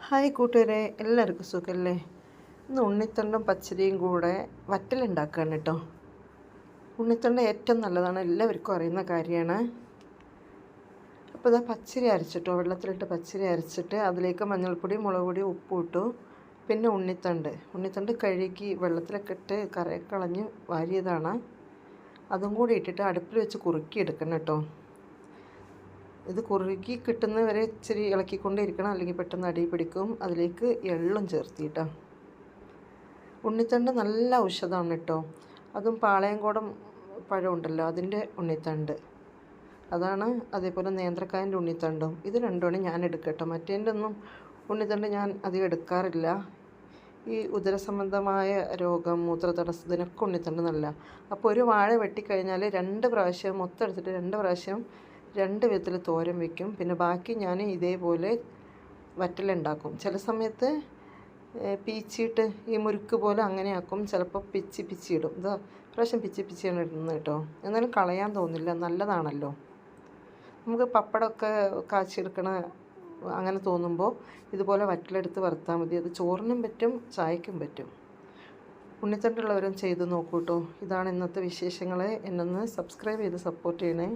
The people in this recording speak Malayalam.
ഹായ് കൂട്ടുകാരെ, എല്ലാവർക്കും സുഖമല്ലേ? ഇന്ന് ഉണ്ണിത്തണ്ടും പച്ചരിയും കൂടെ വറ്റലുണ്ടാക്കുകയാണ് കേട്ടോ. ഉണ്ണിത്തണ്ട് ഏറ്റവും നല്ലതാണ്, എല്ലാവർക്കും അറിയുന്ന കാര്യമാണ്. അപ്പോൾ ഇതാ പച്ചരി അരച്ചിട്ടോ, വെള്ളത്തിലിട്ട് പച്ചരി അരച്ചിട്ട് അതിലേക്ക് മഞ്ഞൾപ്പൊടി, മുളക് പൊടി, ഉപ്പ് ഇട്ടു. പിന്നെ ഉണ്ണിത്തണ്ട് കഴുകി വെള്ളത്തിലൊക്കെ ഇട്ട് കറയൊക്കെ കളഞ്ഞ് വാരിയതാണ്. അതും കൂടി ഇട്ടിട്ട് അടുപ്പിൽ വെച്ച് കുറുക്കിയെടുക്കണം കേട്ടോ. ഇത് കുറുകി കിട്ടുന്നവരെ ഇച്ചിരി ഇളക്കിക്കൊണ്ടിരിക്കണം, അല്ലെങ്കിൽ പെട്ടെന്ന് അടി പിടിക്കും. അതിലേക്ക് എള്ളും ചേർത്തിട്ടോ. ഉണ്ണിത്തണ്ട് നല്ല ഔഷധമാണ് കേട്ടോ. അതും പാളയംകോടൻ പഴം ഉണ്ടല്ലോ, അതിൻ്റെ ഉണ്ണിത്തണ്ട് അതാണ്. അതേപോലെ നേന്ത്രക്കായൻ്റെ ഉണ്ണിത്തണ്ടും, ഇത് രണ്ടുമാണ് ഞാൻ എടുക്കട്ടോ. മറ്റേൻ്റെ ഒന്നും ഉണ്ണിത്തണ്ട് ഞാൻ അധികം എടുക്കാറില്ല. ഈ ഉദരസംബന്ധമായ രോഗം, മൂത്രതടസ്സം, ഇതിനൊക്കെ ഉണ്ണിത്തണ്ട് നല്ല. അപ്പോൾ ഒരു വാഴ വെട്ടിക്കഴിഞ്ഞാൽ 2 പ്രാവശ്യം മൊത്തം എടുത്തിട്ട് 2 പ്രാവശ്യം 2 വിധത്തിൽ തോരൻ വയ്ക്കും. പിന്നെ ബാക്കി ഞാൻ ഇതേപോലെ വറ്റലുണ്ടാക്കും. ചില സമയത്ത് പീച്ചിട്ട് ഈ മുറുക്ക് പോലെ അങ്ങനെ ആക്കും. ചിലപ്പോൾ പിച്ചി ഇടും. ഇതാ പ്രാവശ്യം പിച്ചിയാണ് ഇടുന്നത് കേട്ടോ. എന്നാലും കളയാൻ തോന്നില്ല, നല്ലതാണല്ലോ. നമുക്ക് പപ്പടമൊക്കെ കാച്ചിയെടുക്കണ അങ്ങനെ തോന്നുമ്പോൾ ഇതുപോലെ വറ്റലെടുത്ത് വറുത്താൽ മതി. അത് ചോറിനും പറ്റും, ചായക്കും പറ്റും. ഉണ്ണിത്തണ്ടുള്ളവരും ചെയ്ത് നോക്കൂ കേട്ടോ. ഇതാണ് ഇന്നത്തെ വിശേഷങ്ങൾ. എന്നൊന്ന് സബ്സ്ക്രൈബ് ചെയ്ത് സപ്പോർട്ട് ചെയ്യണേ.